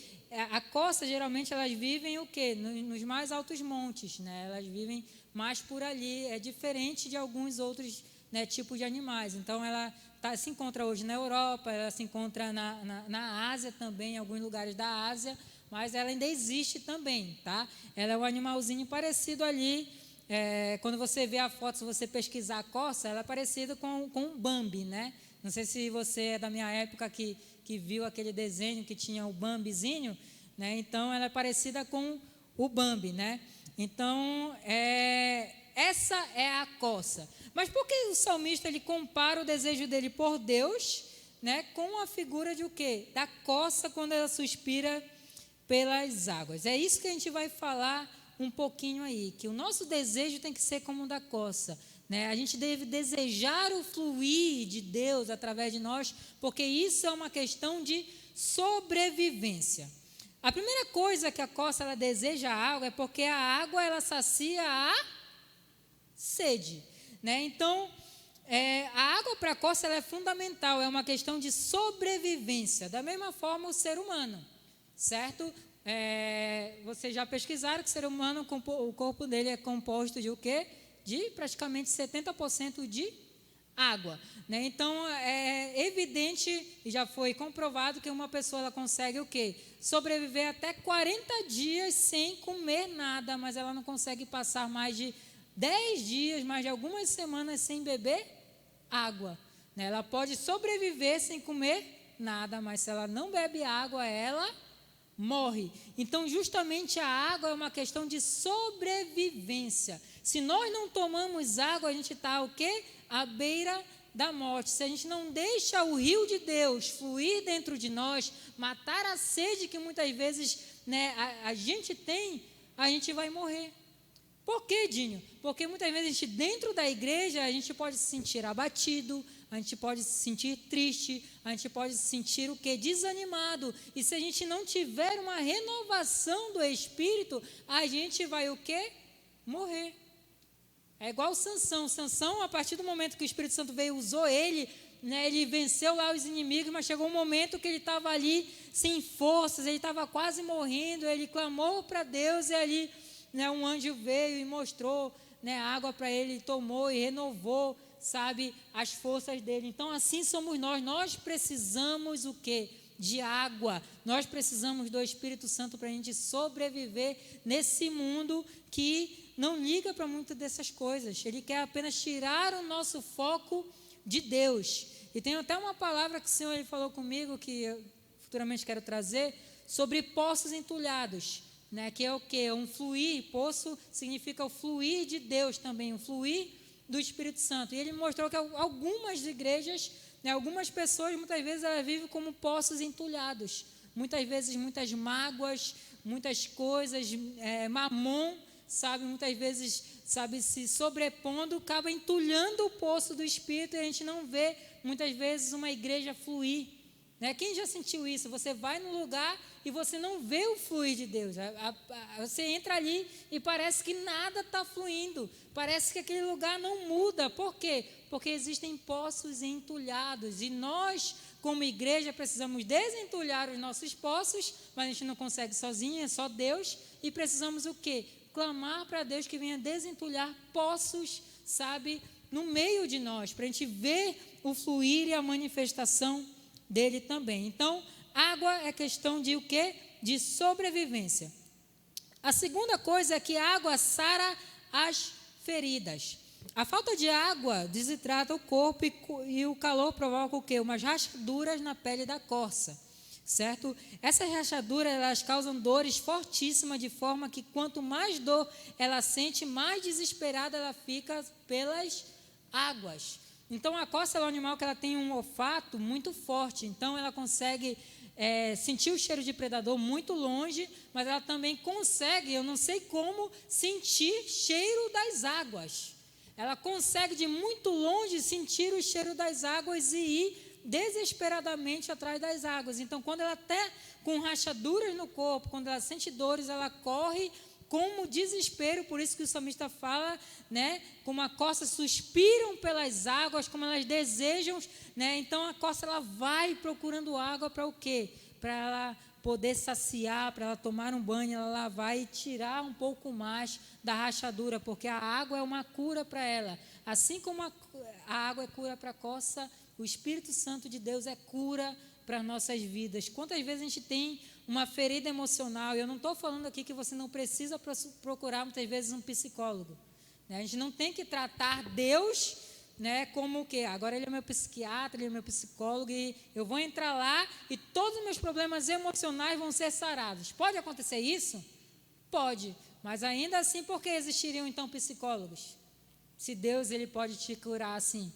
A corça, geralmente, elas vivem o quê? Nos mais altos montes, né? Elas vivem mais por ali. É diferente de alguns outros, né, tipos de animais. Então, ela se encontra hoje na Europa, ela se encontra na Ásia também, em alguns lugares da Ásia, mas ela ainda existe também, tá? Ela é um animalzinho parecido ali. Quando você vê a foto, se você pesquisar a corça, ela é parecida com um Bambi, né? Não sei se você é da minha época que viu aquele desenho que tinha o Bambizinho, né? Então, ela é parecida com o Bambi, né? Então, essa é a corça. Mas por que o salmista ele compara o desejo dele por Deus, né, com a figura de o quê? Da corça quando ela suspira pelas águas. É isso que a gente vai falar um pouquinho aí, que o nosso desejo tem que ser como o da corça, né? A gente deve desejar o fluir de Deus através de nós, porque isso é uma questão de sobrevivência. A primeira coisa que a corça ela deseja a água é porque a água ela sacia a sede, né? Então, a água para a corça ela é fundamental, é uma questão de sobrevivência. Da mesma forma o ser humano, certo? Vocês já pesquisaram que o ser humano, o corpo dele é composto de o quê? De praticamente 70% de água, né? Então, é evidente e já foi comprovado que uma pessoa ela consegue o quê? Sobreviver até 40 dias sem comer nada, mas ela não consegue passar mais de 10 dias, mais de algumas semanas sem beber água, né? Ela pode sobreviver sem comer nada, mas se ela não bebe água, ela morre. Então, justamente a água é uma questão de sobrevivência. Se nós não tomamos água, a gente está o quê? À beira da morte. Se a gente não deixa o rio de Deus fluir dentro de nós, matar a sede que muitas vezes, né, a gente tem, a gente vai morrer. Por quê, Dinho? Porque muitas vezes a gente, dentro da igreja, a gente pode se sentir abatido, a gente pode se sentir triste, a gente pode se sentir o quê? Desanimado. E se a gente não tiver uma renovação do Espírito, a gente vai o quê? Morrer. É igual Sansão. Sansão, a partir do momento que o Espírito Santo veio, usou ele, né, ele venceu lá os inimigos, mas chegou um momento que ele estava ali sem forças, ele estava quase morrendo, ele clamou para Deus e ali, né, um anjo veio e mostrou, né, água para ele, tomou e renovou, sabe, as forças dele. Então, assim somos nós precisamos o quê? De água. Nós precisamos do Espírito Santo para a gente sobreviver nesse mundo que não liga para muitas dessas coisas. Ele quer apenas tirar o nosso foco de Deus. E tem até uma palavra que o Senhor ele falou comigo, que eu futuramente quero trazer, sobre poços entulhados, né? Que é o quê? Um fluir. Poço significa o fluir de Deus também, o fluir do Espírito Santo. E ele mostrou que algumas igrejas, né, algumas pessoas, muitas vezes, elas vivem como poços entulhados. Muitas vezes, muitas mágoas, muitas coisas, mamon, sabe, muitas vezes, sabe, se sobrepondo, acaba entulhando o poço do Espírito e a gente não vê, muitas vezes, uma igreja fluir. Né? Quem já sentiu isso? Você vai no lugar e você não vê o fluir de Deus. Você entra ali e parece que nada está fluindo. Parece que aquele lugar não muda. Por quê? Porque existem poços entulhados. E nós, como igreja, precisamos desentulhar os nossos poços, mas a gente não consegue sozinho, é só Deus. E precisamos o quê? Clamar para Deus que venha desentulhar poços, sabe, no meio de nós, para a gente ver o fluir e a manifestação dele também. Então, água é questão de o quê? De sobrevivência. A segunda coisa é que a água sara as feridas. A falta de água desidrata o corpo e o calor provoca o quê? Umas rachaduras na pele da corça, certo? Essas rachaduras, elas causam dores fortíssimas, de forma que quanto mais dor ela sente, mais desesperada ela fica pelas águas. Então, a corça é um animal que ela tem um olfato muito forte, então ela consegue sentir o cheiro de predador muito longe, mas ela também consegue, eu não sei como, sentir cheiro das águas. Ela consegue de muito longe sentir o cheiro das águas e ir desesperadamente atrás das águas. Então, quando ela está com rachaduras no corpo, quando ela sente dores, ela corre como desespero. Por isso que o salmista fala, né, como a corça suspiram pelas águas, como elas desejam, né? Então a corça ela vai procurando água para o quê? Para ela poder saciar, para ela tomar um banho, ela vai e tirar um pouco mais da rachadura, porque a água é uma cura para ela. Assim como a água é cura para a corça, o Espírito Santo de Deus é cura para nossas vidas. Quantas vezes a gente tem uma ferida emocional? Eu não estou falando aqui que você não precisa procurar muitas vezes um psicólogo, né? A gente não tem que tratar Deus, né, como o quê? Agora ele é meu psiquiatra, ele é meu psicólogo e eu vou entrar lá e todos os meus problemas emocionais vão ser sarados. Pode acontecer isso? Pode, mas ainda assim, por que existiriam então psicólogos? Se Deus ele pode te curar assim,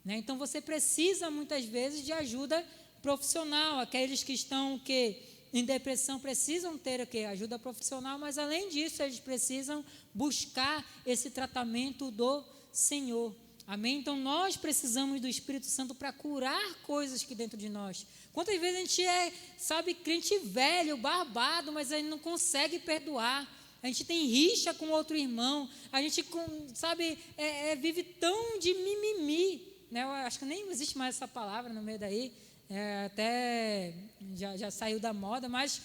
né? Então você precisa muitas vezes de ajuda profissional. Aqueles que estão o quê? Em depressão precisam ter o quê? Ajuda profissional, mas além disso eles precisam buscar esse tratamento do Senhor. Amém? Então nós precisamos do Espírito Santo para curar coisas que dentro de nós. Quantas vezes a gente sabe, crente velho, barbado, mas a gente não consegue perdoar. A gente tem rixa com outro irmão, a gente, sabe, vive tão de mimimi, né? Eu acho que nem existe mais essa palavra no meio daí, até já saiu da moda, mas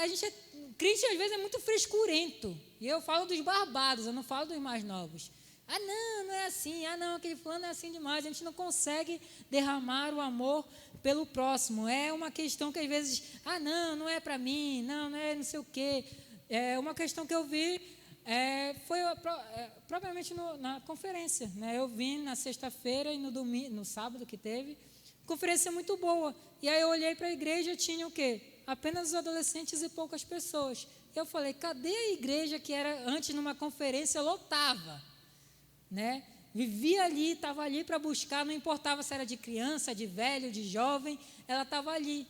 a gente crente às vezes é muito frescurento, e eu falo dos barbados, eu não falo dos mais novos. Ah, não é assim, não, aquele fulano é assim demais, a gente não consegue derramar o amor pelo próximo. É uma questão que às vezes, não é para mim, não é não sei o quê. É uma questão que eu vi foi propriamente na conferência, né? Eu vim na sexta-feira e no domingo, no sábado que teve, conferência muito boa. E aí eu olhei para a igreja, tinha o quê? Apenas os adolescentes e poucas pessoas. Eu falei, cadê a igreja que era antes numa conferência lotava, né? Vivia ali, estava ali para buscar, não importava se era de criança, de velho, de jovem, ela estava ali,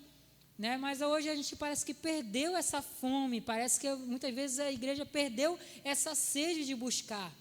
né? Mas hoje a gente parece que perdeu essa fome, parece que muitas vezes a igreja perdeu essa sede de buscar,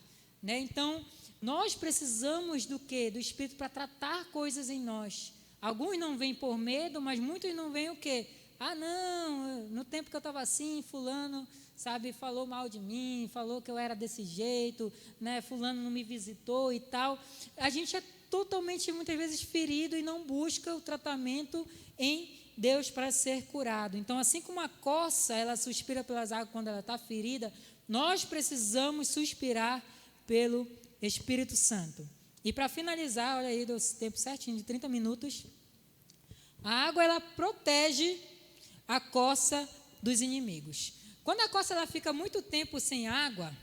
né? Então, nós precisamos do quê? Do Espírito para tratar coisas em nós. Alguns não vêm por medo, mas muitos não vêm o quê? Ah, não, no tempo que eu estava assim, fulano, sabe, falou mal de mim, falou que eu era desse jeito, né, fulano não me visitou e tal. A gente é totalmente, muitas vezes, ferido e não busca o tratamento em Deus para ser curado. Então, assim como a coça, ela suspira pelas águas quando ela está ferida, nós precisamos suspirar pelo Espírito Santo. E para finalizar, olha aí, deu tempo certinho, de 30 minutos, a água, ela protege a coça dos inimigos. Quando a coça ela fica muito tempo sem água,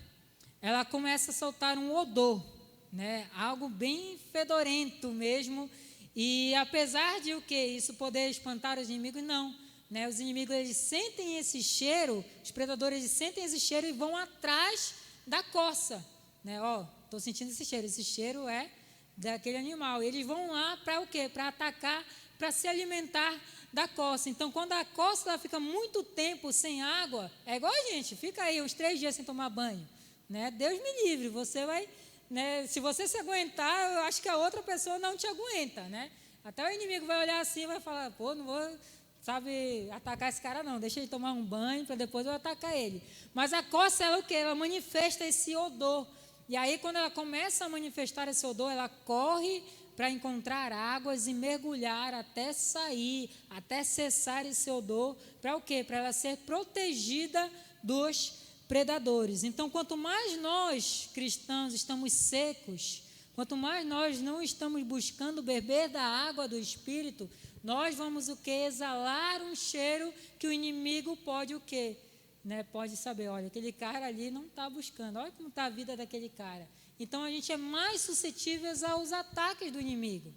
ela começa a soltar um odor, né? Algo bem fedorento mesmo. E apesar de o que isso poder espantar os inimigos, não, né? Os inimigos eles sentem esse cheiro, os predadores eles sentem esse cheiro e vão atrás da coça, né? Ó, estou sentindo esse cheiro é daquele animal. Eles vão lá para o quê? Para atacar, para se alimentar da coça. Então, quando a coça ela fica muito tempo sem água, é igual a gente, fica aí uns 3 dias sem tomar banho, né? Deus me livre, você vai, né? Se você se aguentar, eu acho que a outra pessoa não te aguenta, né? Até o inimigo vai olhar assim e vai falar, pô, não vou, sabe, atacar esse cara não, deixa ele tomar um banho para depois eu atacar ele. Mas a coça, ela o quê? Ela manifesta esse odor. E aí, quando ela começa a manifestar esse odor, ela corre para encontrar águas e mergulhar até sair, até cessar esse odor, para o quê? Para ela ser protegida dos predadores. Então, quanto mais nós, cristãos, estamos secos, quanto mais nós não estamos buscando beber da água do Espírito, nós vamos o quê? Exalar um cheiro que o inimigo pode o quê? Né? Pode saber, olha, aquele cara ali não está buscando, olha como está a vida daquele cara. Então, a gente é mais suscetível aos ataques do inimigo,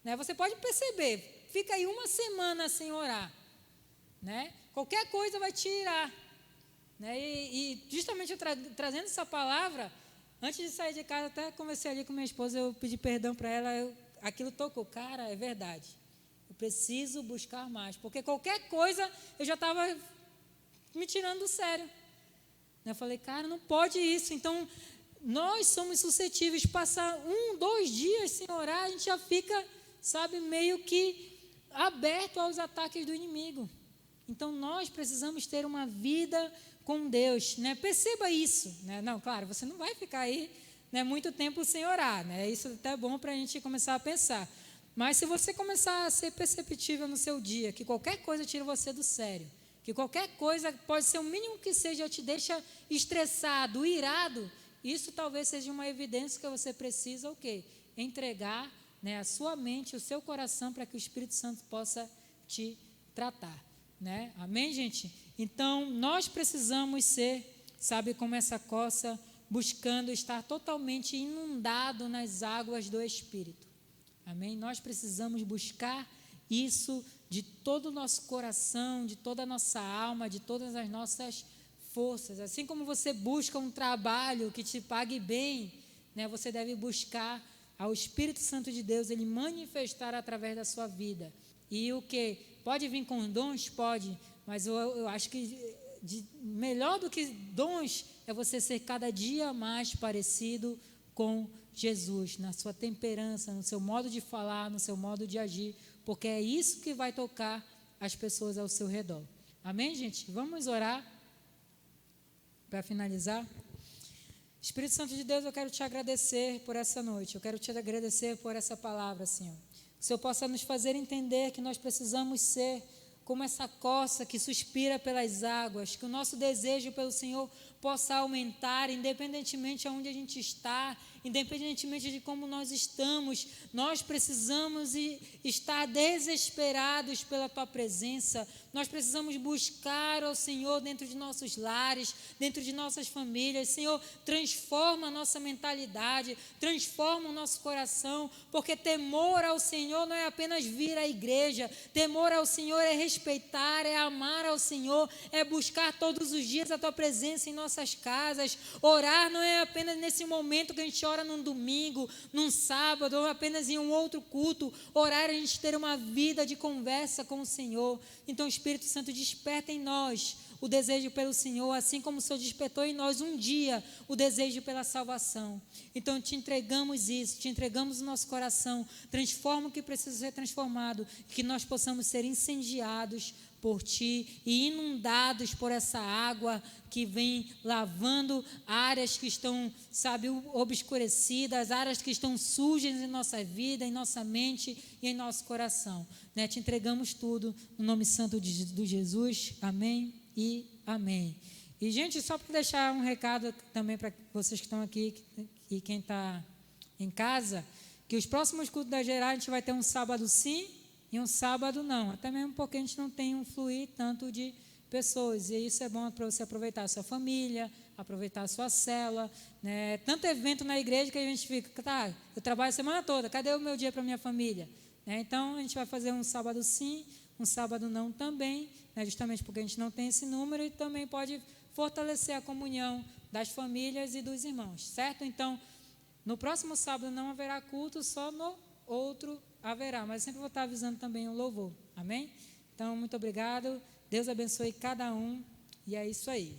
né? Você pode perceber, fica aí uma semana sem orar, né? Qualquer coisa vai te irar, né? E justamente eu trazendo essa palavra, antes de sair de casa, até conversei ali com minha esposa, eu pedi perdão para ela, aquilo tocou, cara, é verdade, eu preciso buscar mais, porque qualquer coisa eu já estava me tirando do sério, né? Eu falei, cara, não pode isso. Então, nós somos suscetíveis, passar 1, 2 dias sem orar, a gente já fica, sabe, meio que aberto aos ataques do inimigo. Então, nós precisamos ter uma vida com Deus, né? Perceba isso, né? Não, claro, você não vai ficar aí, né, muito tempo sem orar, né? Isso é até bom para a gente começar a pensar. Mas se você começar a ser perceptível no seu dia, que qualquer coisa tira você do sério, que qualquer coisa, pode ser o mínimo que seja, te deixa estressado, irado, isso talvez seja uma evidência que você precisa o quê? Entregar, né, a sua mente, o seu coração, para que o Espírito Santo possa te tratar, né? Amém, gente? Então, nós precisamos ser, sabe, como essa coça, buscando estar totalmente inundado nas águas do Espírito. Amém? Nós precisamos buscar isso de todo o nosso coração, de toda a nossa alma, de todas as nossas forças. Assim como você busca um trabalho que te pague bem, né, você deve buscar ao Espírito Santo de Deus, ele manifestar através da sua vida. E o que? Pode vir com dons? Pode, mas eu acho que melhor do que dons é você ser cada dia mais parecido com Jesus, na sua temperança, no seu modo de falar, no seu modo de agir, porque é isso que vai tocar as pessoas ao seu redor. Amém, gente? Vamos orar para finalizar. Espírito Santo de Deus, eu quero te agradecer por essa noite, eu quero te agradecer por essa palavra, Senhor. Que o Senhor possa nos fazer entender que nós precisamos ser como essa coça que suspira pelas águas, que o nosso desejo pelo Senhor possa aumentar, independentemente de onde a gente está, independentemente de como nós estamos, nós precisamos estar desesperados pela Tua presença, nós precisamos buscar ao Senhor dentro de nossos lares, dentro de nossas famílias. Senhor, transforma a nossa mentalidade, transforma o nosso coração, porque temor ao Senhor não é apenas vir à igreja, temor ao Senhor é respeitar, é amar ao Senhor, é buscar todos os dias a Tua presença em nossas casas. Orar não é apenas nesse momento que a gente ora num domingo, num sábado, ou apenas em um outro culto. Orar é a gente ter uma vida de conversa com o Senhor. Então, Espírito Santo, desperta em nós o desejo pelo Senhor, assim como o Senhor despertou em nós um dia o desejo pela salvação. Então, te entregamos isso, te entregamos o nosso coração, transforma o que precisa ser transformado, que nós possamos ser incendiados por Ti e inundados por essa água que vem lavando áreas que estão, obscurecidas, áreas que estão sujas em nossa vida, em nossa mente e em nosso coração. Né? Te entregamos tudo no nome santo de Jesus. Amém e amém. E, gente, só para deixar um recado também para vocês que estão aqui e quem está em casa, que os próximos cultos da Geral a gente vai ter um sábado sim e um sábado não, até mesmo porque a gente não tem um fluir tanto de pessoas, e isso é bom para você aproveitar a sua família, aproveitar a sua célula, né? Tanto evento na igreja que a gente fica, tá, eu trabalho a semana toda, cadê o meu dia para minha família? Né? Então, a gente vai fazer um sábado sim, um sábado não também, né? Justamente porque a gente não tem esse número, e também pode fortalecer a comunhão das famílias e dos irmãos, certo? Então, no próximo sábado não haverá culto, só no outro haverá, mas eu sempre vou estar avisando também o louvor, amém? Então, muito obrigado, Deus abençoe cada um, e é isso aí.